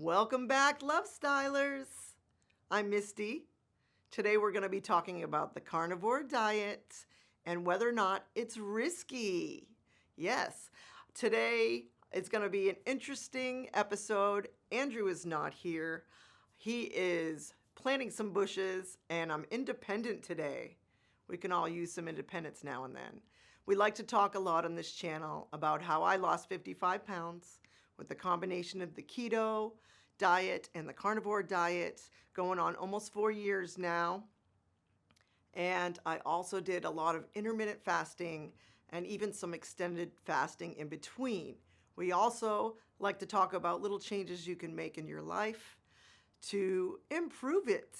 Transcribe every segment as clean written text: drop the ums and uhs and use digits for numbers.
Welcome back, Love Stylers. I'm Misty. Today we're going to be talking about the carnivore diet and whether or not it's risky. Yes, today it's going to be an interesting episode. Andrew is not here. He is planting some bushes, and I'm independent today. We can all use some independence now and then. We like to talk a lot on this channel about how I lost 55 pounds with the combination of the keto diet and the carnivore diet, going on almost 4 years now. And I also did a lot of intermittent fasting and even some extended fasting in between. We also like to talk about little changes you can make in your life to improve it.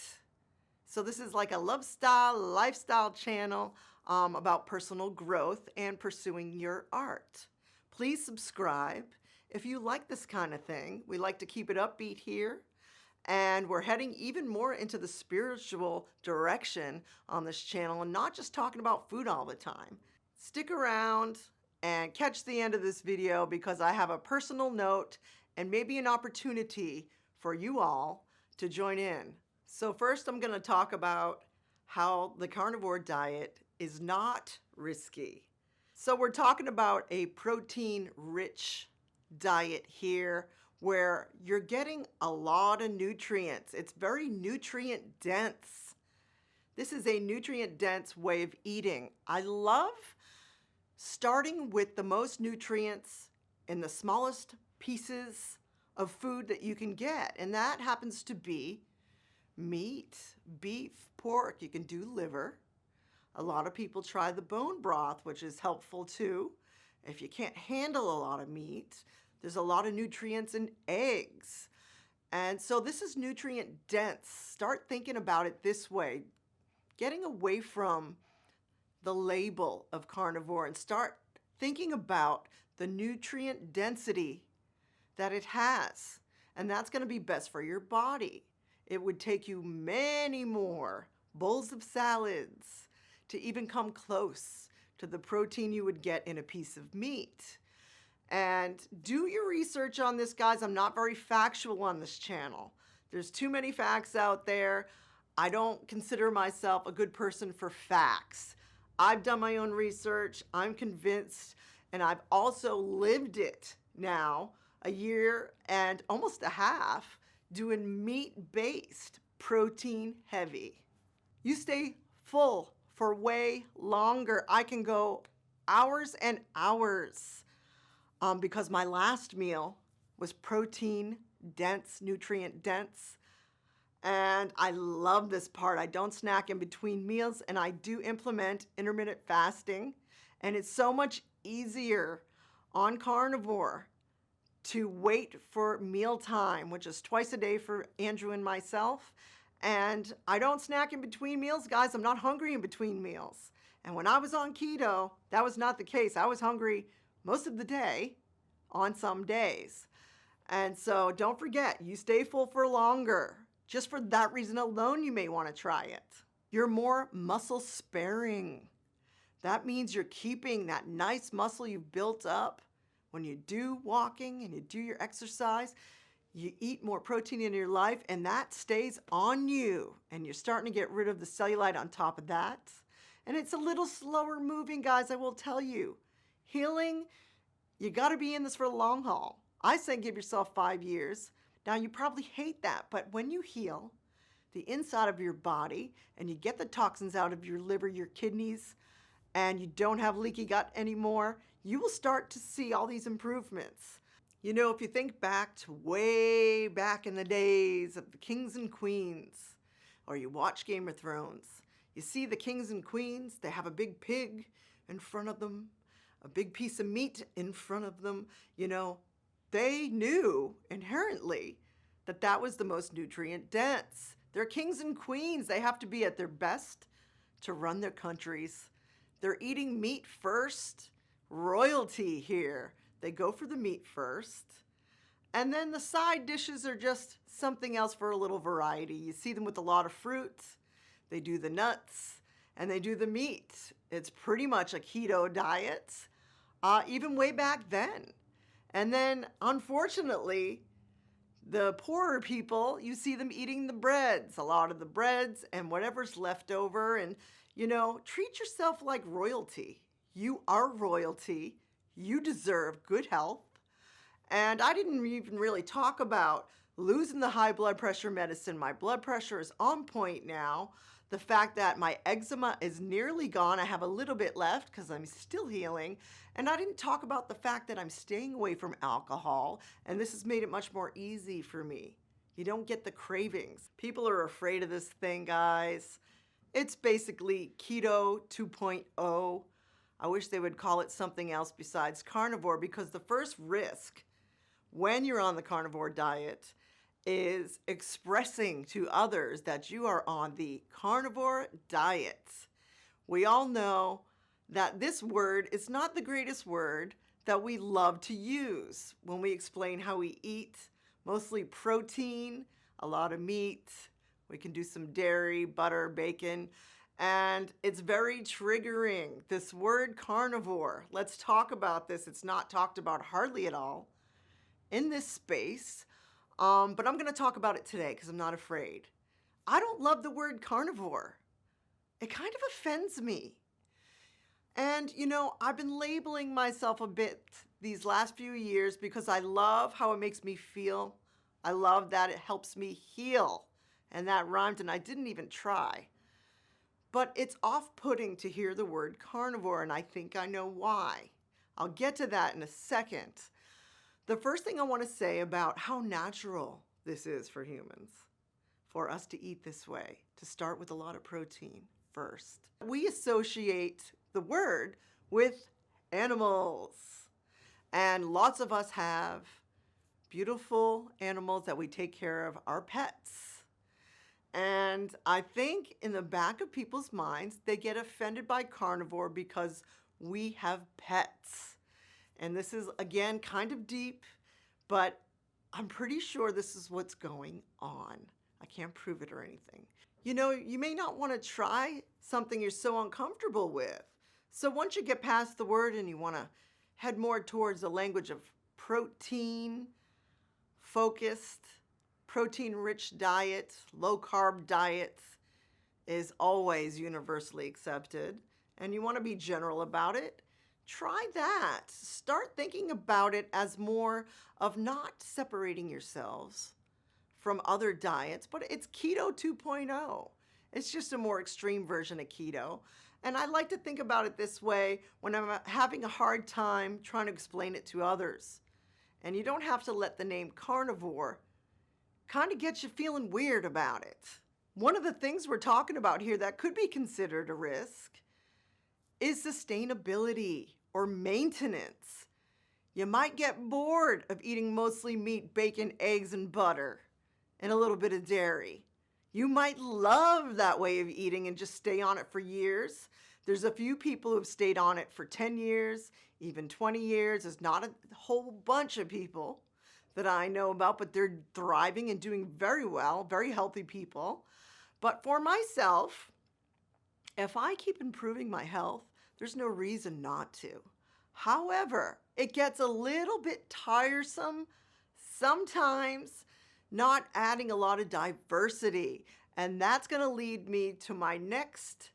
So this is like a lifestyle channel about personal growth and pursuing your art. Please subscribe if you like this kind of thing. We like to keep it upbeat here. And we're heading even more into the spiritual direction on this channel and not just talking about food all the time. Stick around and catch the end of this video because I have a personal note and maybe an opportunity for you all to join in. So first I'm going to talk about how the carnivore diet is not risky. So we're talking about a protein-rich diet here where you're getting a lot of nutrients. It's very nutrient dense. This is a nutrient dense way of eating. I love starting with the most nutrients in the smallest pieces of food that you can get, and that happens to be meat, beef, pork. You can do liver. A lot of people try the bone broth, which is helpful too. If you can't handle a lot of meat, there's a lot of nutrients in eggs. And so this is nutrient dense. Start thinking about it this way, getting away from the label of carnivore and start thinking about the nutrient density that it has. And that's going to be best for your body. It would take you many more bowls of salads to even come close to the protein you would get in a piece of meat. And do your research on this, guys. I'm not very factual on this channel. There's too many facts out there. I don't consider myself a good person for facts. I've done my own research. I'm convinced, and I've also lived it now, a year and almost a half, doing meat-based, protein-heavy. You stay full for way longer. I can go hours and hours because my last meal was protein dense, nutrient dense. And I love this part. I don't snack in between meals, and I do implement intermittent fasting. And it's so much easier on carnivore to wait for mealtime, which is twice a day for Andrew and myself. And I don't snack in between meals, guys. I'm not hungry in between meals. And when I was on keto, that was not the case. I was hungry most of the day on some days. And so don't forget, you stay full for longer. Just for that reason alone, you may want to try it. You're more muscle sparing. That means you're keeping that nice muscle you've built up when you do walking and you do your exercise. You eat more protein in your life, and that stays on you. And you're starting to get rid of the cellulite on top of that. And it's a little slower moving, guys, I will tell you. Healing, you got to be in this for the long haul. I say give yourself 5 years. Now, you probably hate that, but when you heal the inside of your body and you get the toxins out of your liver, your kidneys, and you don't have leaky gut anymore, you will start to see all these improvements. You know, if you think back to way back in the days of the kings and queens, or you watch Game of Thrones, you see the kings and queens, they have a big pig in front of them, a big piece of meat in front of them. You know, they knew inherently that that was the most nutrient dense. They're kings and queens. They have to be at their best to run their countries. They're eating meat first. Royalty here. They go for the meat first. And then the side dishes are just something else for a little variety. You see them with a lot of fruit. They do the nuts and they do the meat. It's pretty much a keto diet, even way back then. And then, unfortunately, The poorer people, you see them eating the breads, a lot of the breads and whatever's left over. And, treat yourself like royalty. You are royalty. You deserve good health. And I didn't even really talk about losing the high blood pressure medicine. My blood pressure is on point now. The fact that my eczema is nearly gone. I have a little bit left because I'm still healing. And I didn't talk about the fact that I'm staying away from alcohol. And this has made it much more easy for me. You don't get the cravings. People are afraid of this thing, guys. It's basically keto 2.0. I wish they would call it something else besides carnivore, because the first risk when you're on the carnivore diet is expressing to others that you are on the carnivore diet. We all know that this word is not the greatest word that we love to use when we explain how we eat. Mostly protein, a lot of meat. We can do some dairy, butter, bacon, and it's very triggering. This word carnivore, let's talk about this. It's not talked about hardly at all in this space. But I'm going to talk about it today because I'm not afraid. I don't love the word carnivore. It kind of offends me. And, I've been labeling myself a bit these last few years because I love how it makes me feel. I love that it helps me heal. And that rhymed, and I didn't even try. But it's off-putting to hear the word carnivore, and I think I know why. I'll get to that in a second. The first thing I want to say about how natural this is for humans, for us to eat this way, to start with a lot of protein first. We associate the word with animals, and lots of us have beautiful animals that we take care of, our pets. And I think in the back of people's minds, they get offended by carnivore because we have pets. And this is, again, kind of deep, but I'm pretty sure this is what's going on. I can't prove it or anything. You may not want to try something you're so uncomfortable with. So once you get past the word and you want to head more towards the language of protein-focused, protein-rich diet, low-carb diet is always universally accepted, and you want to be general about it, try that. Start thinking about it as more of not separating yourselves from other diets, but it's keto 2.0. It's just a more extreme version of keto. And I like to think about it this way when I'm having a hard time trying to explain it to others. And you don't have to let the name carnivore kind of get you feeling weird about it. One of the things we're talking about here that could be considered a risk is sustainability or maintenance. You might get bored of eating mostly meat, bacon, eggs, and butter, and a little bit of dairy. You might love that way of eating and just stay on it for years. There's a few people who've stayed on it for 10 years, even 20 years. There's not a whole bunch of people that I know about, but they're thriving and doing very well, very healthy people. But for myself, if I keep improving my health, there's no reason not to. However, it gets a little bit tiresome sometimes not adding a lot of diversity. And that's going to lead me to my next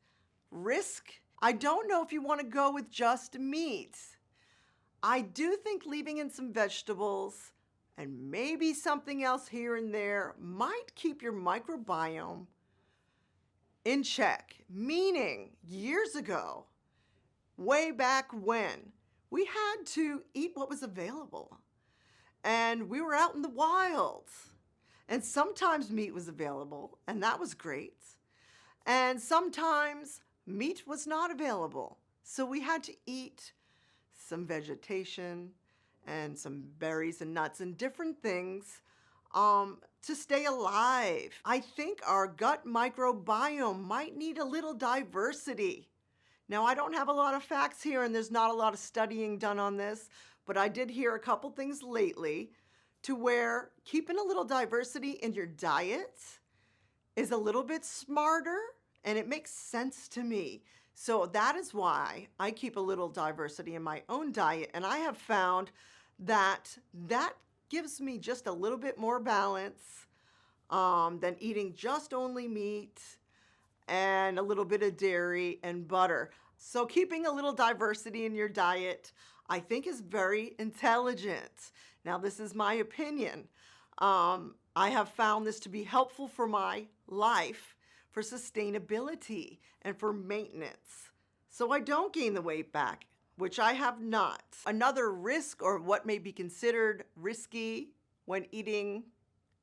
risk. I don't know if you want to go with just meat. I do think leaving in some vegetables and maybe something else here and there might keep your microbiome in check. Meaning, years ago, way back when, we had to eat what was available. And we were out in the wild. And sometimes meat was available, and that was great. And sometimes meat was not available. So we had to eat some vegetation and some berries and nuts and different things to stay alive. I think our gut microbiome might need a little diversity. Now, I don't have a lot of facts here, and there's not a lot of studying done on this, but I did hear a couple things lately to where keeping a little diversity in your diet is a little bit smarter, and it makes sense to me. So that is why I keep a little diversity in my own diet, and I have found that that gives me just a little bit more balance than eating just only meat and a little bit of dairy and butter. So keeping a little diversity in your diet, I think, is very intelligent. Now, this is my opinion. I have found this to be helpful for my life, for sustainability, and for maintenance. So I don't gain the weight back, which I have not. Another risk, or what may be considered risky when eating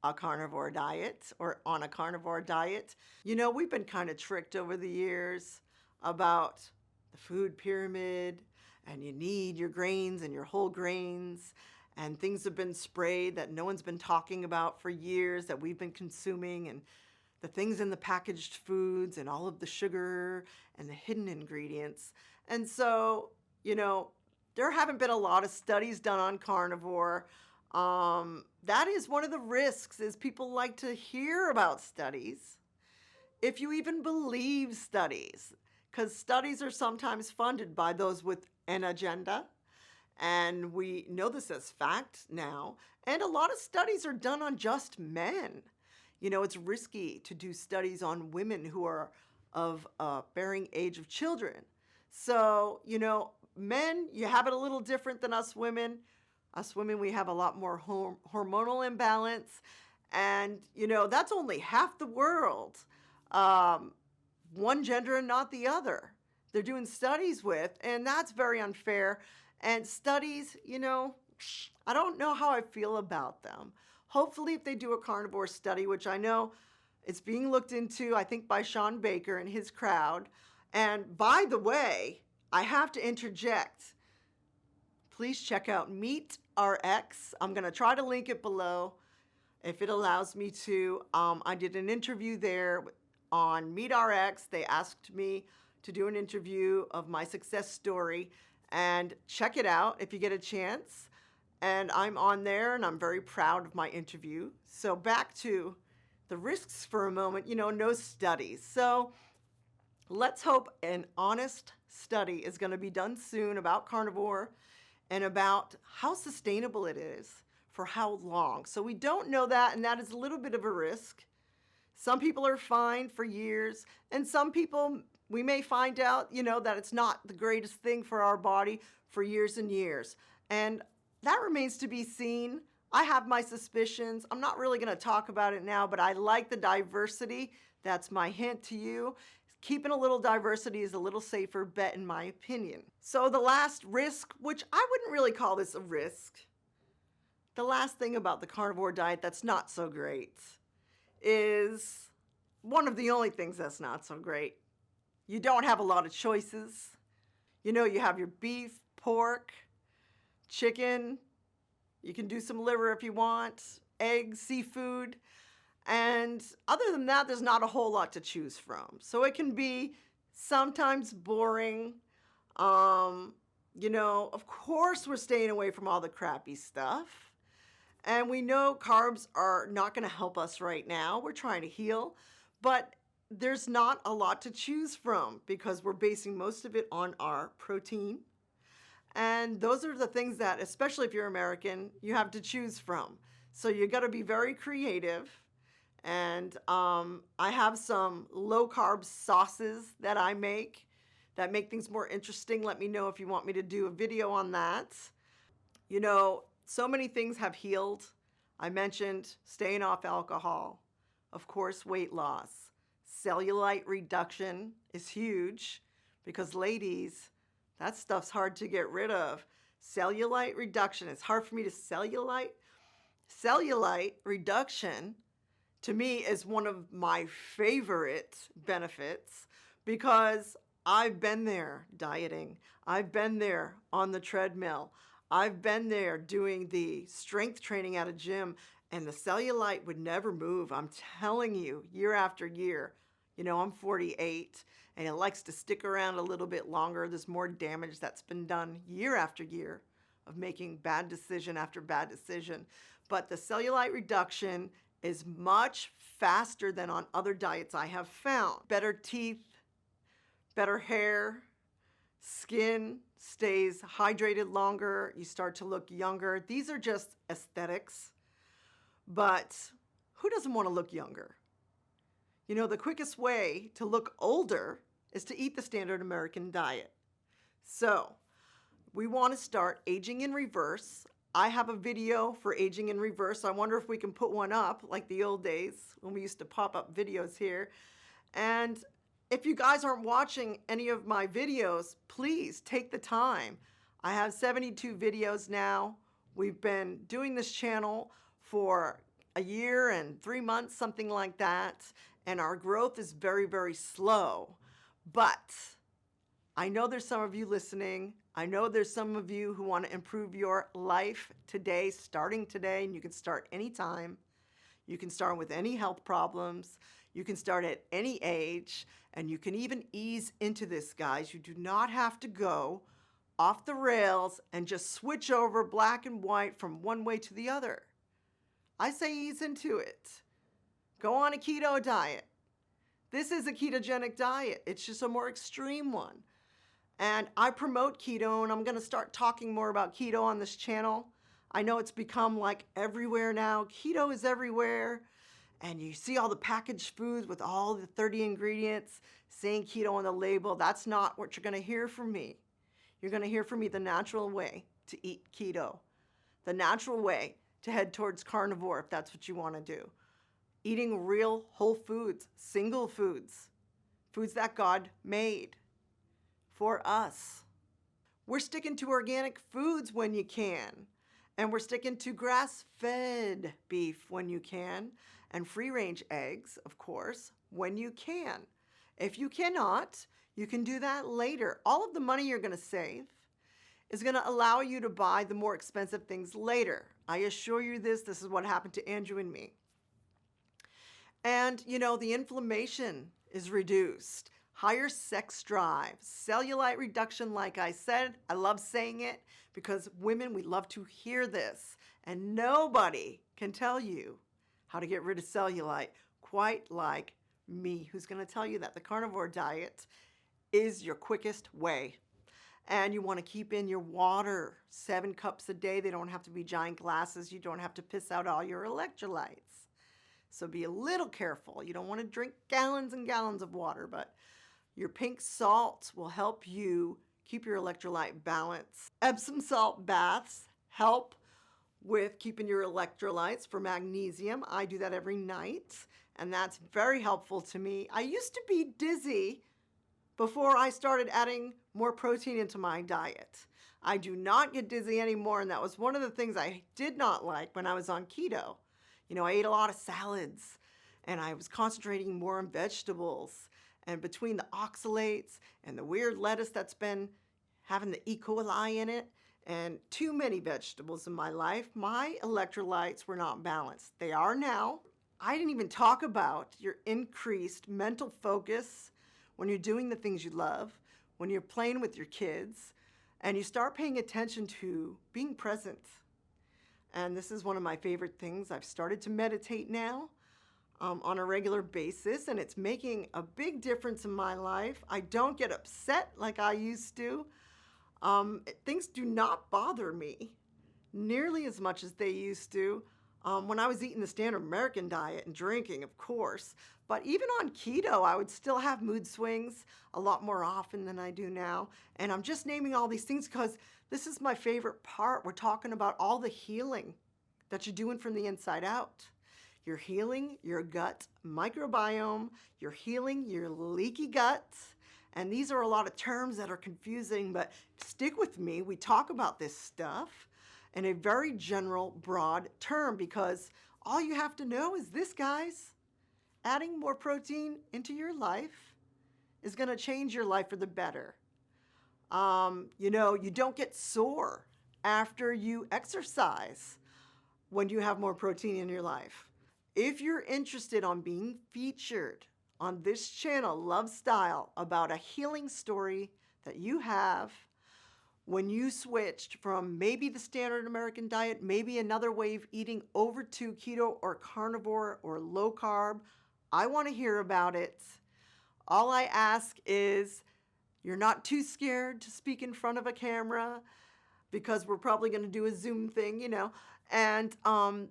a carnivore diet or on a carnivore diet. We've been kind of tricked over the years about the food pyramid, and you need your grains and your whole grains, and things have been sprayed that no one's been talking about for years that we've been consuming, and the things in the packaged foods and all of the sugar and the hidden ingredients. And so, there haven't been a lot of studies done on carnivore. That is one of the risks, is people like to hear about studies, if you even believe studies, because studies are sometimes funded by those with an agenda. And we know this as fact now. And a lot of studies are done on just men. It's risky to do studies on women who are of bearing age of children. So, men, you have it a little different than us women. Us women, we have a lot more hormonal imbalance. And, that's only half the world. One gender and not the other. They're doing studies with, and that's very unfair. And studies, I don't know how I feel about them. Hopefully, if they do a carnivore study, which I know it's being looked into, I think, by Sean Baker and his crowd. And by the way, I have to interject. Please check out Meat RX. I'm going to try to link it below if it allows me to. I did an interview there on Meat RX. They asked me to do an interview of my success story, and check it out if you get a chance. And I'm on there, and I'm very proud of my interview. So back to the risks for a moment, no studies. So let's hope an honest study is going to be done soon about carnivore and about how sustainable it is for how long. So we don't know that, and that is a little bit of a risk. Some people are fine for years, and some people, we may find out, that it's not the greatest thing for our body for years and years. And that remains to be seen. I have my suspicions. I'm not really going to talk about it now, but I like the diversity. That's my hint to you. Keeping a little diversity is a little safer bet, in my opinion. So the last risk, which I wouldn't really call this a risk, the last thing about the carnivore diet that's not so great is one of the only things that's not so great. You don't have a lot of choices. You have your beef, pork, chicken. You can do some liver if you want, eggs, seafood. And other than that, there's not a whole lot to choose from. So it can be sometimes boring. Of course, we're staying away from all the crappy stuff. And we know carbs are not going to help us right now. We're trying to heal. But there's not a lot to choose from because we're basing most of it on our protein. And those are the things that, especially if you're American, you have to choose from. So you got to be very creative. And I have some low-carb sauces that I make that make things more interesting. Let me know if you want me to do a video on that. So many things have healed. I mentioned staying off alcohol. Of course, weight loss. Cellulite reduction is huge because, ladies, that stuff's hard to get rid of. Cellulite reduction. It's hard for me to cellulite. Cellulite reduction, to me, is one of my favorite benefits because I've been there dieting. I've been there on the treadmill. I've been there doing the strength training at a gym, and the cellulite would never move. I'm telling you, year after year. I'm 48, and it likes to stick around a little bit longer. There's more damage that's been done year after year of making bad decision after bad decision. But the cellulite reduction is much faster than on other diets I have found. Better teeth, better hair, skin, stays hydrated longer, you start to look younger. These are just aesthetics, but who doesn't want to look younger? You know, the quickest way to look older is to eat the standard American diet. So, we want to start aging in reverse. I have a video for aging in reverse. I wonder if we can put one up like the old days when we used to pop up videos here. And if you guys aren't watching any of my videos, please take the time. I have 72 videos now. We've been doing this channel for a year and 3 months, something like that. And our growth is very, very slow. But I know there's some of you listening. I know there's some of you who want to improve your life today, starting today, and you can start anytime. You can start with any health problems. You can start at any age, and you can even ease into this, guys. You do not have to go off the rails and just switch over black and white from one way to the other. I say ease into it. Go on a keto diet. This is a ketogenic diet. It's just a more extreme one. And I promote keto, and I'm going to start talking more about keto on this channel. I know it's become like everywhere now. Keto is everywhere. And you see all the packaged foods with all the 30 ingredients saying keto on the label. That's not what you're going to hear from me. You're going to hear from me the natural way to eat keto. The natural way to head towards carnivore if that's what you want to do. Eating real whole foods, single foods, foods that God made for us. We're sticking to organic foods when you can. And we're sticking to grass-fed beef when you can. And free-range eggs, of course, when you can. If you cannot, you can do that later. All of the money you're going to save is going to allow you to buy the more expensive things later. I assure you this is what happened to Andrew and me. And, you know, the inflammation is reduced. Higher sex drive, cellulite reduction, like I said. I love saying it because women, we love to hear this. And nobody can tell you how to get rid of cellulite quite like me, who's going to tell you that the carnivore diet is your quickest way. And you want to keep in your water, 7 cups a day. They don't have to be giant glasses. You don't have to piss out all your electrolytes. So be a little careful. You don't want to drink gallons and gallons of water, but your pink salt will help you keep your electrolyte balance. Epsom salt baths help with keeping your electrolytes for magnesium. I do that every night, and that's very helpful to me. I used to be dizzy before I started adding more protein into my diet. I do not get dizzy anymore, and that was one of the things I did not like when I was on keto. You know, I ate a lot of salads, and I was concentrating more on vegetables. And between the oxalates and the weird lettuce that's been having the E. coli in it, and too many vegetables in my life, my electrolytes were not balanced. They are now. I didn't even talk about your increased mental focus when you're doing the things you love, when you're playing with your kids, and you start paying attention to being present. And this is one of my favorite things. I've started to meditate now on a regular basis, and it's making a big difference in my life. I don't get upset like I used to. Things do not bother me nearly as much as they used to when I was eating the standard American diet and drinking, of course. But even on keto, I would still have mood swings a lot more often than I do now. And I'm just naming all these things because this is my favorite part. We're talking about all the healing that you're doing from the inside out. You're healing your gut microbiome. You're healing your leaky gut. And these are a lot of terms that are confusing, but stick with me. We talk about this stuff in a very general, broad term because all you have to know is this, guys. Adding more protein into your life is going to change your life for the better. You know, you don't get sore after you exercise when you have more protein in your life. If you're interested on being featured on this channel, Love Style, about a healing story that you have when you switched from maybe the standard American diet, maybe another way of eating over to keto or carnivore or low carb, I want to hear about it. All I ask is You're not too scared to speak in front of a camera because we're probably going to do a Zoom thing, and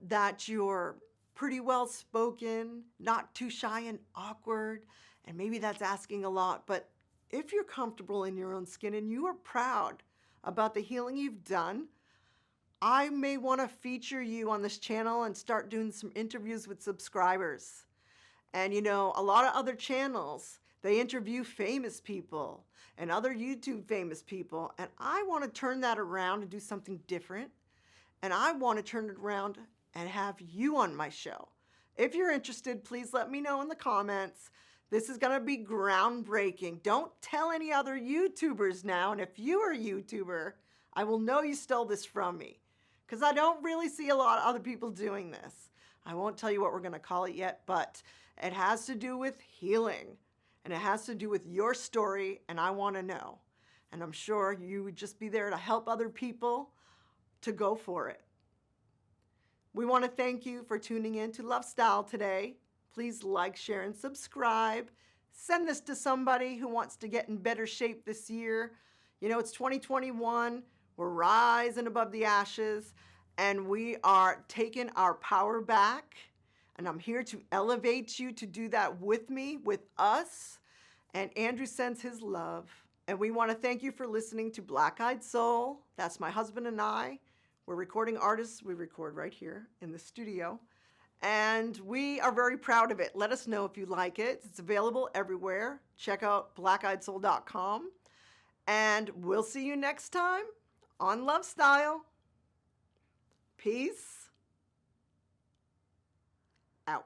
that you're pretty well spoken, not too shy and awkward. And maybe that's asking a lot, but if you're comfortable in your own skin and you are proud about the healing you've done, I may want to feature you on this channel and start doing some interviews with subscribers. And a lot of other channels, they interview famous people and other YouTube famous people. And I want to turn that around and do something different. And I want to turn it around and have you on my show. If you're interested, please let me know in the comments. This is going to be groundbreaking. Don't tell any other YouTubers now. And if you are a YouTuber, I will know you stole this from me, because I don't really see a lot of other people doing this. I won't tell you what we're going to call it yet, but it has to do with healing, and it has to do with your story, and I want to know. And I'm sure you would just be there to help other people to go for it. We want to thank you for tuning in to Love Style today. Please like, share, and subscribe. Send this to somebody who wants to get in better shape this year. It's 2021. We're rising above the ashes, and we are taking our power back. And I'm here to elevate you to do that with me, with us. And Andrew sends his love. And we want to thank you for listening to Black Eyed Soul. That's my husband and I. We're recording artists. We record right here in the studio. And we are very proud of it. Let us know if you like it. It's available everywhere. Check out blackeyedsoul.com. And we'll see you next time on Love Style. Peace out.